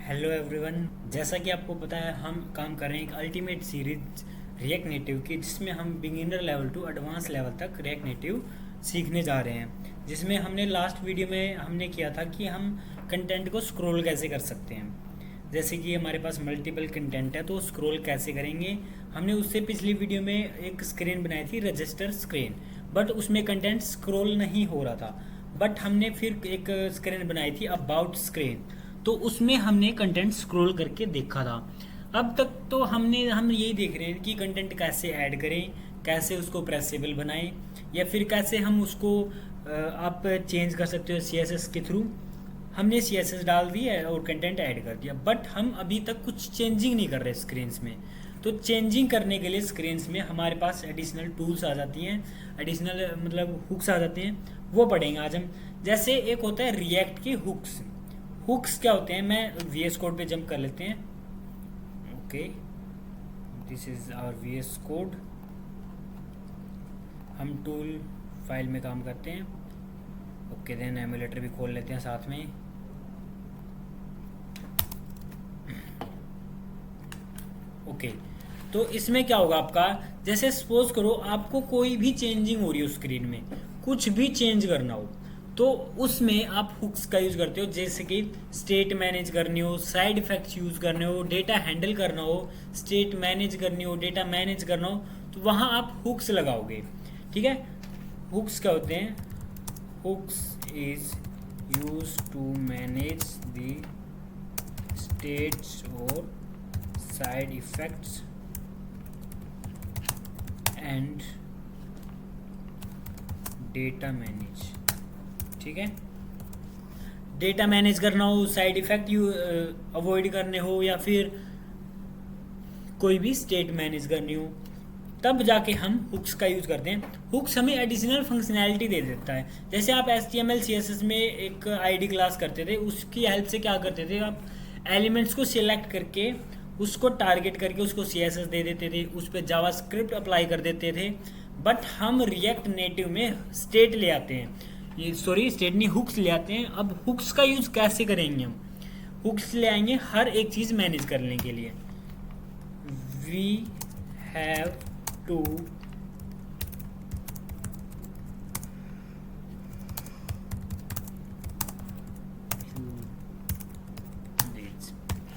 Hello everyone. जैसा कि आपको पता है हम काम कर रहे हैं एक अल्टीमेट सीरीज रिएक्ट नेटिव की, जिसमें हम beginner level to advance level तक रिएक्ट नेटिव सीखने जा रहे हैं। जिसमें हमने लास्ट वीडियो में हमने किया था कि हम कंटेंट को स्क्रॉल कैसे कर सकते हैं। जैसे कि हमारे पास मल्टीपल कंटेंट है तो स्क्रॉल कैसे करेंगे। हमने उससे पिछली वीडियो में एक स्क्रीन बनाई थी, रजिस्टर स्क्रीन, बट उसमें कंटेंट स्क्रॉल नहीं हो रहा था। बट हमने फिर एक स्क्रीन बनाई थी अबाउट स्क्रीन, तो उसमें हमने कंटेंट स्क्रॉल करके देखा था। अब तक तो हम यही देख रहे हैं कि कंटेंट कैसे ऐड करें, कैसे उसको प्रेसेबल बनाएं, या फिर कैसे हम उसको आप चेंज कर सकते हो CSS के थ्रू। हमने CSS डाल दी है और कंटेंट ऐड कर दिया, बट हम अभी तक कुछ चेंजिंग नहीं कर रहे स्क्रीन्स में। तो चेंजिंग करने के लिए स्क्रीन्स में हमारे पास एडिशनल टूल्स आ जाती हैं, एडिशनल मतलब हुक्स आ जाते हैं, वो पढ़ेंगे आज हम। जैसे एक होता है रिएक्ट के हुक्स। हुक्स क्या होते हैं, मैं VS कोड पे जंप कर लेते हैं। Okay, this is our VS code. हम टूल फाइल में काम करते हैं। ओके, देन एमुलेटर भी खोल लेते हैं साथ में। ओके, तो इसमें क्या होगा आपका, जैसे सपोज करो आपको कोई भी चेंजिंग हो रही हो स्क्रीन में, कुछ भी चेंज करना हो, तो उसमें आप हुक्स का यूज़ करते हो। जैसे कि स्टेट मैनेज करनी हो, साइड इफेक्ट्स यूज़ करने हो, डेटा हैंडल करना हो, स्टेट मैनेज करनी हो, डेटा मैनेज करना हो, तो वहाँ आप हुक्स लगाओगे। ठीक है, हुक्स क्या होते हैं? Hooks is use to manage the states और side effects and data manage. ठीक है, डेटा मैनेज करना हो, साइड इफेक्ट यू अवॉइड करने हो, या फिर कोई भी स्टेट मैनेज करनी हो, तब जाके हम हुक्स का यूज़ करते हैं। हुक्स हमें एडिशनल फंक्शनैलिटी दे देता है। जैसे आप HTML CSS में एक ID क्लास करते थे, उसकी हेल्प से क्या करते थे, आप एलिमेंट्स को सिलेक्ट करके उसको टारगेट करके उसको CSS दे देते थे, उस पर जावास्क्रिप्ट अप्लाई कर देते थे। बट हम रिएक्ट नेटिव में स्टेट ले आते हैं, ये सॉरी स्टेट नहीं, हुक्स ले आते हैं। अब हुक्स का यूज़ कैसे करेंगे हम? हुक्स ले आएंगे हर एक चीज़ मैनेज करने के लिए। वी हैव टू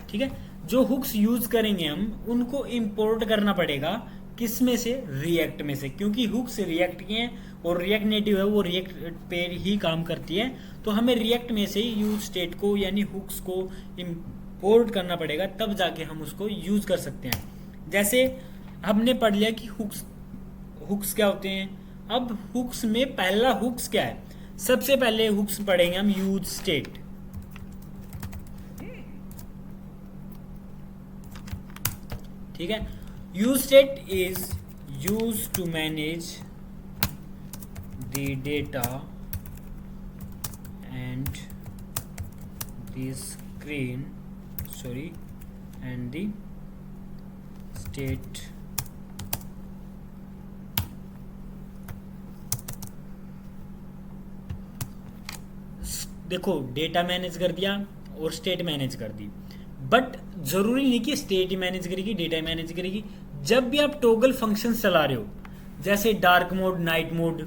ठीक है, जो हुक्स यूज करेंगे हम उनको इंपोर्ट करना पड़ेगा, किस में से? रिएक्ट में से, क्योंकि हुक्स रिएक्ट के हैं और रिएक्ट नेटिव है वो रिएक्ट पे ही काम करती है। तो हमें रिएक्ट में से यूज स्टेट को यानी हुक्स को इंपोर्ट करना पड़ेगा, तब जाके हम उसको यूज कर सकते हैं। जैसे हमने पढ़ लिया कि हुक्स हुक्स क्या होते हैं। अब हुक्स में पहला हुक्स क्या है? सबसे पहले हुक्स पढ़ेंगे हम यूज स्टेट। ठीक है, use state is use to manage the data and the screen and the state देखो, डेटा मैनेज कर दिया और स्टेट मैनेज कर दी, बट जरूरी नहीं कि स्टेट ही मैनेज करेगी, डेटा ही मैनेज करेगी। जब भी आप टॉगल फंक्शन चला रहे हो, जैसे dark mode, night mode,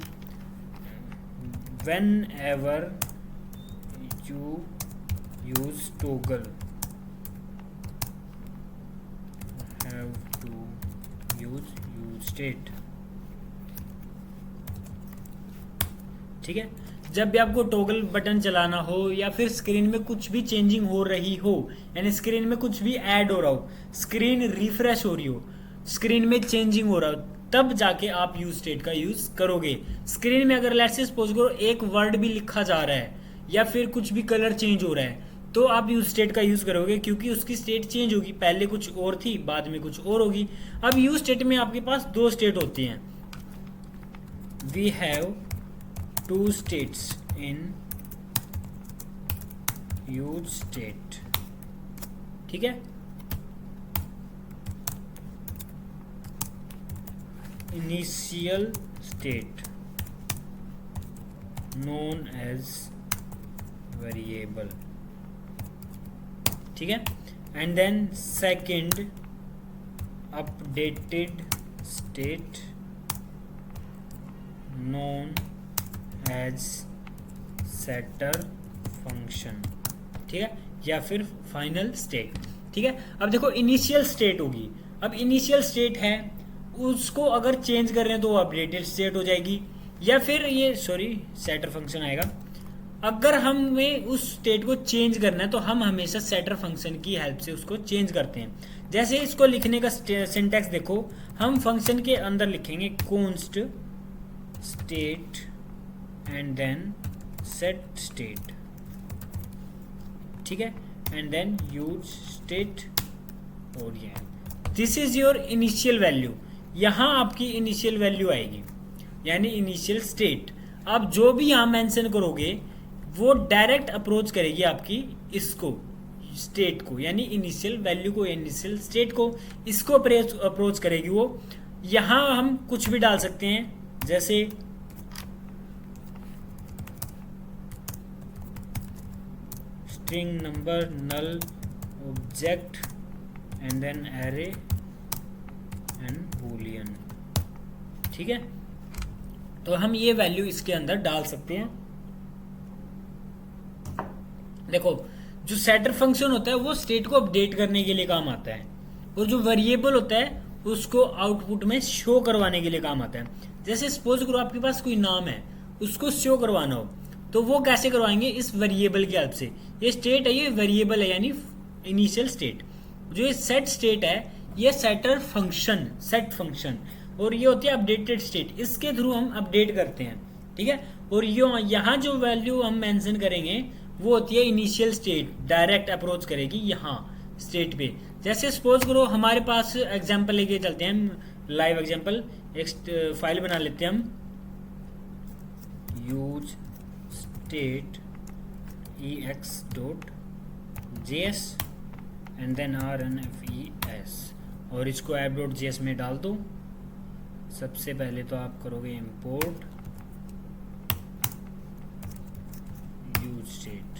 whenever you use toggle have to use state. ठीक है, जब भी आपको टॉगल बटन चलाना हो या फिर स्क्रीन में कुछ भी चेंजिंग हो रही हो, यानी स्क्रीन में कुछ भी ऐड हो रहा हो, स्क्रीन रिफ्रेश हो रही हो, स्क्रीन में चेंजिंग हो रहा हो, तब जाके आप यूज स्टेट का यूज करोगे। स्क्रीन में अगर लेट्स से सपोज करो एक वर्ड भी लिखा जा रहा है या फिर कुछ भी कलर चेंज हो रहा है, तो आप यूज स्टेट का यूज करोगे, क्योंकि उसकी स्टेट चेंज होगी, पहले कुछ और थी बाद में कुछ और होगी। अब यूज स्टेट में आपके पास दो स्टेट होती हैं। We have two states in use state। ठीक है, initial state known as variable, ठीक है। And then second updated state known as setter function, ठीक है, या फिर फाइनल स्टेट, ठीक है। अब देखो इनिशियल स्टेट होगी, अब इनिशियल स्टेट है उसको अगर चेंज कर रहे हैं तो वो अपडेटेड स्टेट हो जाएगी, या फिर ये सेटर फंक्शन आएगा। अगर हमें उस स्टेट को चेंज करना है तो हम हमेशा सेटर फंक्शन की हेल्प से उसको चेंज करते हैं। जैसे इसको लिखने का सिंटैक्स देखो, हम फंक्शन के अंदर लिखेंगे const state and then set state, ठीक है, एंड देन यूज स्टेट, और ये this is your initial value. यहाँ आपकी इनिशियल वैल्यू आएगी यानी इनिशियल स्टेट। आप जो भी यहाँ मेंशन करोगे वो डायरेक्ट अप्रोच करेगी आपकी इसको स्टेट को, यानी इनिशियल वैल्यू को, इनिशियल स्टेट को, इसको अप्रोच करेगी वो। यहाँ हम कुछ भी डाल सकते हैं, जैसे string number null object and then array and boolean, ठीक है। तो हम ये वैल्यू इसके अंदर डाल सकते हैं। देखो जो सेटर फंक्शन होता है वो स्टेट को अपडेट करने के लिए काम आता है, और जो वेरिएबल होता है उसको आउटपुट में शो करवाने के लिए काम आता है। जैसे सपोज करो आपके पास कोई नाम है, उसको शो करवाना हो तो वो कैसे करवाएंगे, इस वेरिएबल की हेल्प से। ये स्टेट है, ये वेरिएबल है यानी इनिशियल स्टेट। जो ये सेट स्टेट है ये सेटर फंक्शन, सेट फंक्शन, और ये होती है अपडेटेड स्टेट, इसके थ्रू हम अपडेट करते हैं, ठीक है। और यहाँ जो वैल्यू हम मेंशन करेंगे वो होती है इनिशियल स्टेट, डायरेक्ट अप्रोच करेगी यहाँ स्टेट पे। जैसे सपोज करो हमारे पास एग्जांपल लेके चलते हैं हम, लाइव एग्जांपल, एक फाइल बना लेते हैं हम, use state ex.js and then rnfes, और इसको app.js में डाल दो। सबसे पहले तो आप करोगे import use state,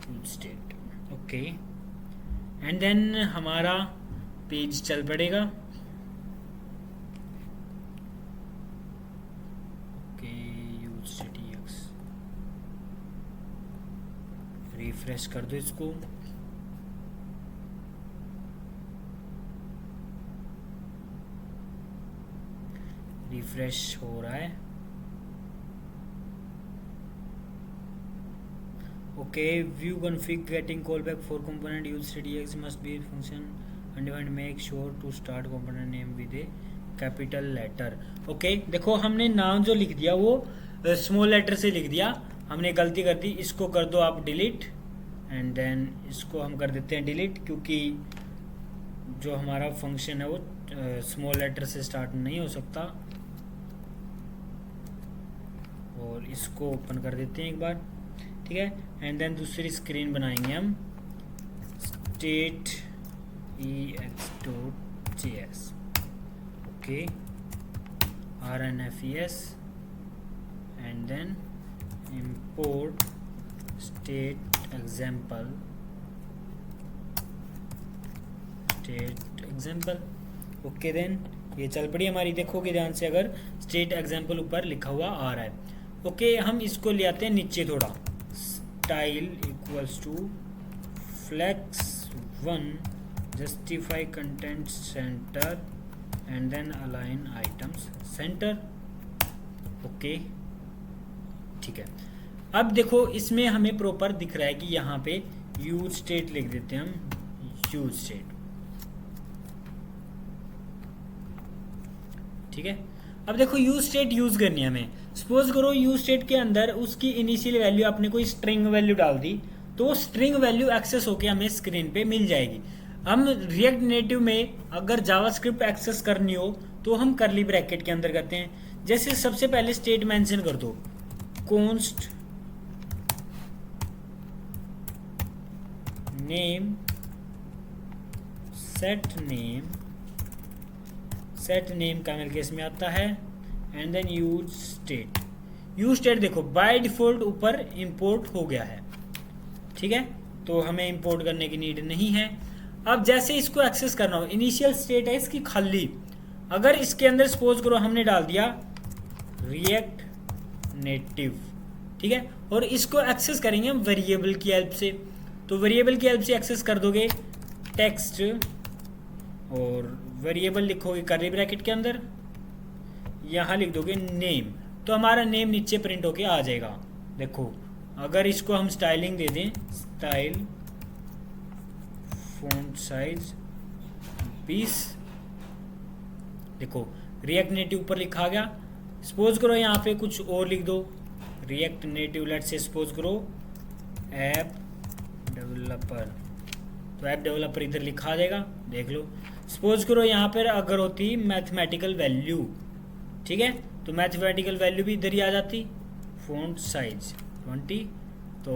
use state, okay, and then हमारा पेज चल पड़ेगा। Okay, use state ex, refresh कर दो इसको। रिफ्रेश हो रहा है, okay. View config getting callback for component use state ex must be function undefined, make sure to start component name with a capital letter. Okay, देखो हमने नाम जो लिख दिया वो स्मॉल लेटर से लिख दिया, हमने गलती कर दी। इसको कर दो आप डिलीट, एंड देन इसको हम कर देते हैं डिलीट, क्योंकि जो हमारा फंक्शन है वो स्मॉल लेटर से स्टार्ट नहीं हो सकता। और इसको ओपन कर देते हैं एक बार, ठीक है। एंड देन दूसरी स्क्रीन बनाएंगे हम state ex.js, okay, rnfes and then import state example, okay. Then ये चल पड़ी हमारी, देखोगे ध्यान से अगर स्टेट एग्जाम्पल ऊपर लिखा हुआ आ रहा है, ओके। हम इसको ले आते हैं नीचे थोड़ा, style equals to flex 1 justify content center and then align items center, okay, ठीक है। अब देखो इसमें हमें प्रॉपर दिख रहा है कि यहाँ पे यूज स्टेट लिख देते हैं हम, यूज स्टेट, ठीक है। अब देखो यूज स्टेट यूज करनी है हमें। सपोज करो यूज स्टेट के अंदर उसकी इनिशियल वैल्यू आपने कोई स्ट्रिंग वैल्यू डाल दी, तो स्ट्रिंग वैल्यू एक्सेस होके हमें स्क्रीन पे मिल जाएगी। हम रिएक्ट नेटिव में अगर जावास्क्रिप्ट एक्सेस करनी हो तो हम करली ब्रैकेट के अंदर करते हैं। जैसे सबसे पहले स्टेट मेंशन कर दो, const name set name, set name camel case में आता है, and then use state. Use state देखो बाय डिफॉल्ट ऊपर इंपोर्ट हो गया है, ठीक है, तो हमें इंपोर्ट करने की नीड नहीं है। अब जैसे इसको एक्सेस करना हो, इनिशियल स्टेट है इसकी खाली, अगर इसके अंदर सपोज करो हमने डाल दिया रिएक्ट नेटिव, ठीक है, और इसको एक्सेस करेंगे हम वेरिएबल की हेल्प से। तो वेरिएबल की हेल्प से एक्सेस कर दोगे टेक्स्ट, और वेरिएबल लिखोगे कर्ली ब्रैकेट के अंदर, यहाँ लिख दोगे नेम, तो हमारा नेम नीचे प्रिंट होके आ जाएगा। देखो अगर इसको हम स्टाइलिंग दे दें, स्टाइल फ़ॉन्ट साइज 20, देखो रिएक्ट नेटिव ऊपर लिखा गया। सपोज करो यहाँ पे कुछ और लिख दो, रिएक्ट नेटिव लेट से सपोज करो ऐप डेवलपर, तो ऐप डेवलपर इधर लिखा देगा, देख लो। सपोज करो यहाँ पर अगर होती मैथमेटिकल वैल्यू, ठीक है, तो मैथमेटिकल वैल्यू भी इधर ही आ जाती, फ़ॉन्ट साइज 20, तो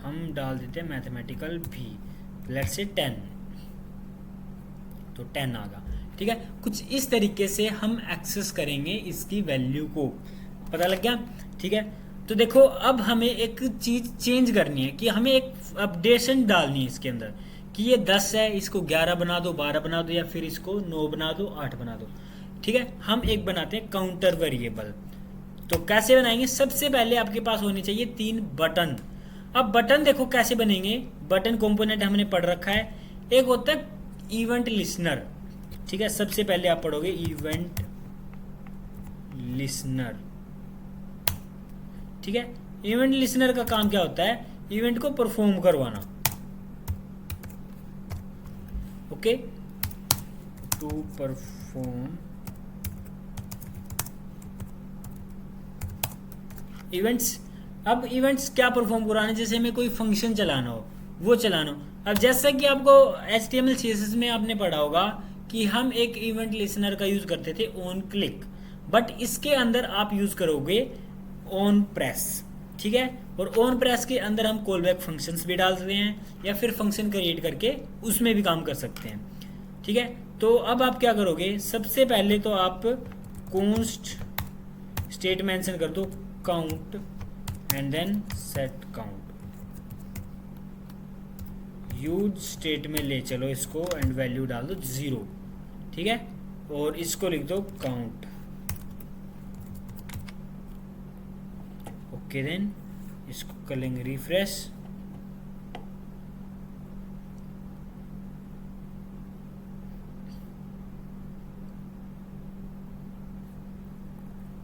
हम डाल देते हैं मैथमेटिकल भी लेट से 10, तो 10 आ गया, ठीक है। कुछ इस तरीके से हम एक्सेस करेंगे इसकी वैल्यू को, पता लग गया, ठीक है। तो देखो अब हमें एक चीज़ चेंज करनी है कि हमें एक अपडेशन डालनी है इसके अंदर कि ये 10 है, इसको 11 बना दो, 12 बना दो, या फिर इसको 9 बना दो, 8 बना दो, ठीक है। हम एक बनाते हैं काउंटर वेरिएबल। तो कैसे बनाएंगे, सबसे पहले आपके पास होने चाहिए 3 बटन। अब बटन देखो कैसे बनेंगे, बटन कंपोनेंट हमने पढ़ रखा है, एक होता है इवेंट लिसनर, ठीक है, सबसे पहले आप पढ़ोगे इवेंट लिसनर, ठीक है। इवेंट लिसनर का काम क्या होता है, इवेंट को परफॉर्म करवाना, ओके, टू परफॉर्म इवेंट्स। अब इवेंट्स क्या परफॉर्म कराने, जैसे हमें कोई फंक्शन चलाना हो, वो चलाना हो। अब जैसा कि आपको HTML CSS में आपने पढ़ा होगा कि हम एक इवेंट लिसनर का यूज करते थे ऑन क्लिक, बट इसके अंदर आप यूज करोगे ऑन प्रेस, ठीक है। और ऑन प्रेस के अंदर हम कॉल बैक फंक्शंस भी डाल सकते हैं, या फिर फंक्शन क्रिएट करके उसमें भी काम कर सकते हैं, ठीक है। तो अब आप क्या करोगे, सबसे पहले तो आप कॉन्स्ट स्टेट मेंशन कर दो count and then set count, use state में ले चलो इसको एंड वैल्यू डाल दो 0, ठीक है, और इसको लिख दो काउंट, ओके। देन इसको कर लेंगे refresh,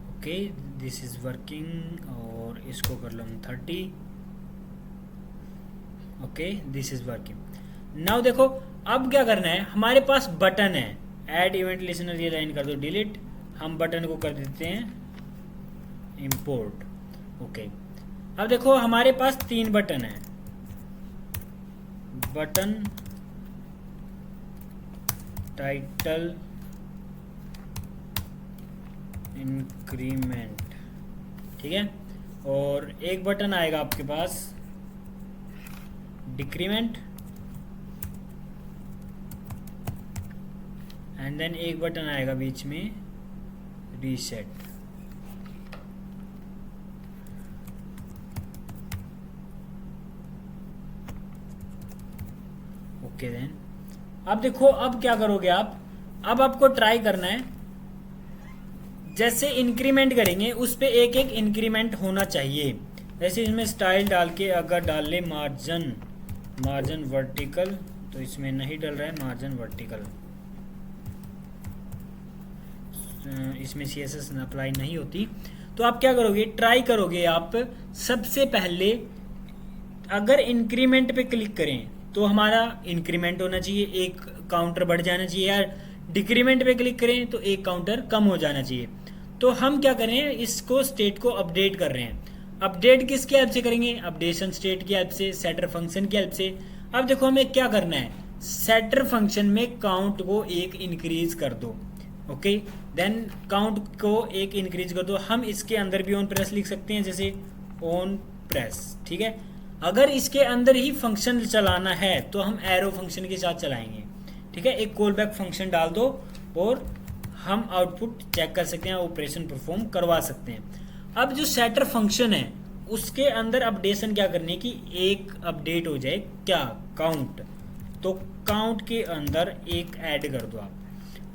okay this is working, और इसको कर लो 30, okay this is working. Now देखो अब क्या करना है, हमारे पास बटन है, ऐड इवेंट लिसनर, ये लाइन कर दो डिलीट, हम बटन को कर देते हैं इंपोर्ट, ओके। अब देखो हमारे पास 3 बटन है, बटन टाइटल इंक्रीमेंट, ठीक है, और एक बटन आएगा आपके पास डिक्रीमेंट, एंड देन एक बटन आएगा बीच में रीसेट, ओके। देन अब देखो अब क्या करोगे आप, अब आपको ट्राई करना है, जैसे इंक्रीमेंट करेंगे उस पे एक एक इंक्रीमेंट होना चाहिए। जैसे इसमें स्टाइल डाल के अगर डाल ले मार्जिन वर्टिकल, तो इसमें नहीं डल रहा है मार्जिन वर्टिकल, इसमें CSS अप्लाई नहीं होती। तो आप क्या करोगे, ट्राई करोगे आप सबसे पहले अगर इंक्रीमेंट पे क्लिक करें तो हमारा इंक्रीमेंट होना चाहिए, एक काउंटर बढ़ जाना चाहिए, या डिक्रीमेंट पे क्लिक करें तो एक काउंटर कम हो जाना चाहिए। तो हम क्या करें, इसको स्टेट को अपडेट कर रहे हैं। अपडेट किसकी हेल्प से करेंगे, अपडेशन स्टेट की हेल्प से, सेटर फंक्शन की हेल्प से। अब देखो हमें क्या करना है, सेटर फंक्शन में काउंट को 1 इंक्रीज कर दो, ओके। देन काउंट को 1 इंक्रीज कर दो। हम इसके अंदर भी ऑन प्रेस लिख सकते हैं, जैसे ऑन प्रेस, ठीक है। अगर इसके अंदर ही फंक्शन चलाना है तो हम एरो फंक्शन के साथ चलाएंगे, ठीक है। एक कॉल बैक फंक्शन डाल दो और हम आउटपुट चेक कर सकते हैं, ऑपरेशन परफॉर्म करवा सकते हैं। अब जो सेटर फंक्शन है उसके अंदर अपडेशन क्या करनी है कि एक अपडेट हो जाए, क्या, काउंट। तो काउंट के अंदर एक ऐड कर दो आप।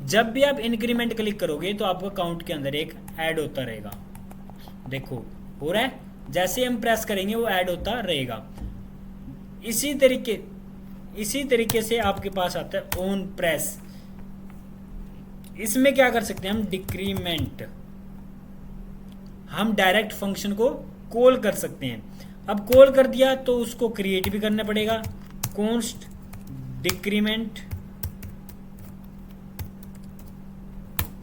जब भी आप इंक्रीमेंट क्लिक करोगे तो आपका काउंट के अंदर एक ऐड होता रहेगा। देखो हो रहा है, जैसे हम प्रेस करेंगे वो ऐड होता रहेगा। इसी तरीके से आपके पास आता है ऑन प्रेस। इसमें क्या कर सकते हैं हम, डिक्रीमेंट, हम डायरेक्ट फंक्शन को कॉल कर सकते हैं। अब कॉल कर दिया तो उसको क्रिएट भी करना पड़ेगा, कॉन्स्ट डिक्रीमेंट,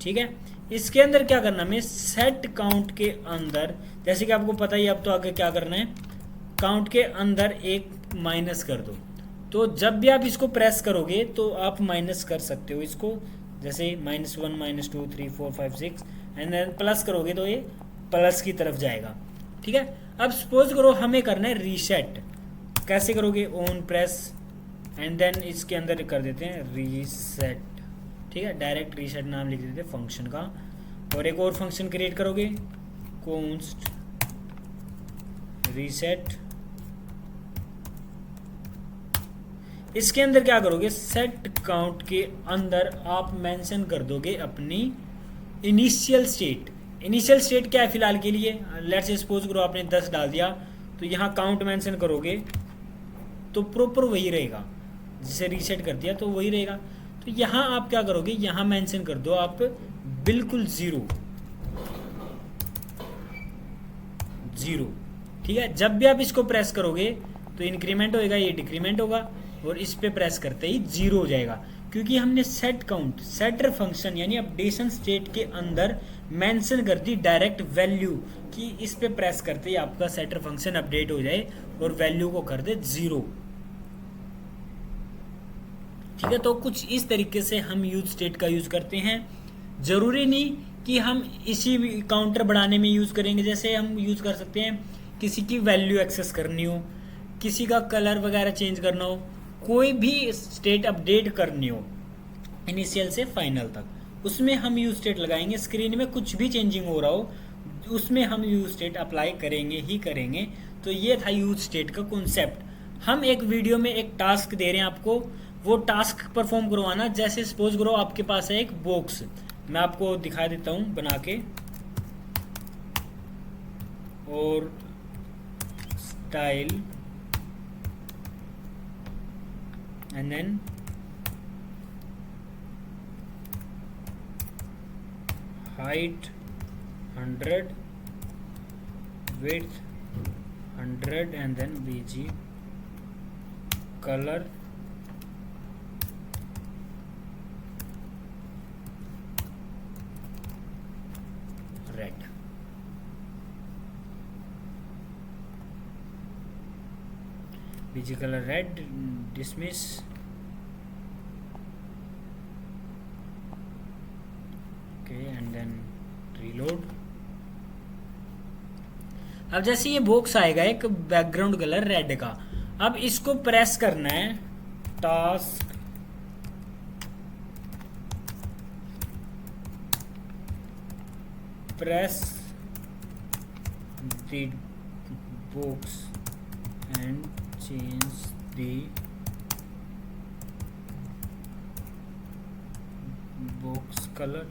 ठीक है। इसके अंदर क्या करना हमें, सेट काउंट के अंदर, जैसे कि आपको पता ही, अब तो आगे क्या करना है, काउंट के अंदर एक माइनस कर दो। तो जब भी आप इसको प्रेस करोगे तो आप माइनस कर सकते हो इसको, जैसे -1 -2 3 4 5 6 एंड देन प्लस करोगे तो ये प्लस की तरफ जाएगा, ठीक है। अब सपोज करो हमें करना है रीसेट, कैसे करोगे, ऑन प्रेस एंड देन इसके अंदर कर देते हैं रीसेट, ठीक है। डायरेक्ट रीसेट नाम लिख देते हैं फंक्शन का, और एक और फंक्शन क्रिएट करोगे, कॉन्स्ट रीसेट। इसके अंदर क्या करोगे, सेट काउंट के अंदर आप मेंशन कर दोगे अपनी इनिशियल स्टेट। इनिशियल स्टेट क्या है फिलहाल के लिए, लेट्स सपोज करो आपने 10 डाल दिया, तो यहाँ काउंट मेंशन करोगे तो प्रॉपर वही रहेगा, जिसे रीसेट कर दिया तो वही रहेगा। तो यहाँ आप क्या करोगे, यहाँ मेंशन कर दो आप बिल्कुल 0, ठीक है। जब भी आप इसको प्रेस करोगे तो इंक्रीमेंट होएगा, ये डिक्रीमेंट होगा, और इस पे प्रेस करते ही 0 हो जाएगा, क्योंकि हमने सेट काउंट, सेटर फंक्शन यानी अपडेशन स्टेट के अंदर मेंशन कर दी डायरेक्ट वैल्यू कि इस पे प्रेस करते ही आपका सेटर फंक्शन अपडेट हो जाए और वैल्यू को कर दे 0, ठीक है। तो कुछ इस तरीके से हम यूज स्टेट का यूज करते हैं। जरूरी नहीं कि हम इसी काउंटर बढ़ाने में यूज करेंगे, जैसे हम यूज कर सकते हैं किसी की वैल्यू एक्सेस करनी हो, किसी का कलर वगैरह चेंज करना हो, कोई भी स्टेट अपडेट करनी हो इनिशियल से फाइनल तक, उसमें हम यूज स्टेट लगाएंगे। स्क्रीन में कुछ भी चेंजिंग हो रहा हो उसमें हम यूज स्टेट अप्लाई करेंगे ही करेंगे। तो ये था यूज स्टेट का कॉन्सेप्ट। हम एक वीडियो में एक टास्क दे रहे हैं आपको, वो टास्क परफॉर्म करवाना। जैसे सपोज करो आपके पास है एक बॉक्स, मैं आपको दिखा देता हूँ बना के, और style and then height 100, width 100 and then bg color red। bg color red, dismiss, and then reload. अब जैसे ये बॉक्स आएगा एक बैकग्राउंड कलर रेड का, अब इसको प्रेस करना है, task press the box and change the box colour.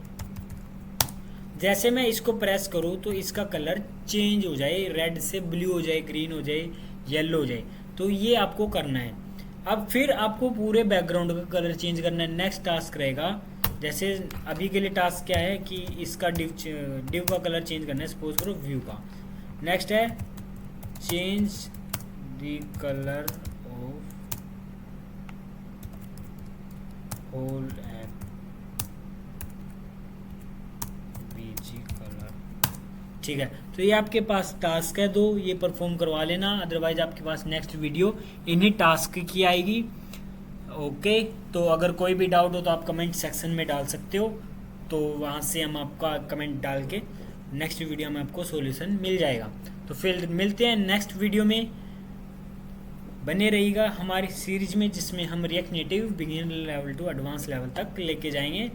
जैसे मैं इसको प्रेस करूँ तो इसका कलर चेंज हो जाए, रेड से ब्लू हो जाए, ग्रीन हो जाए, येलो हो जाए, तो ये आपको करना है। अब फिर आपको पूरे बैकग्राउंड का कलर चेंज करना है। नेक्स्ट टास्क रहेगा, जैसे अभी के लिए टास्क क्या है कि इसका डिव का कलर चेंज करना है, सपोज करो व्यू का। नेक्स्ट है change the colour of whole app BG colour, ठीक है। तो ये आपके पास टास्क है 2, ये परफॉर्म करवा लेना, अदरवाइज आपके पास नेक्स्ट वीडियो इन्हीं टास्क की आएगी। ओके, तो अगर कोई भी डाउट हो तो आप कमेंट सेक्शन में डाल सकते हो, तो वहाँ से हम आपका कमेंट डाल के नेक्स्ट वीडियो में आपको सॉल्यूशन मिल जाएगा। तो फिर मिलते हैं नेक्स्ट वीडियो में, बने रहिएगा हमारी सीरीज में, जिसमें हम React Native beginner level to advance level तक लेके जाएंगे।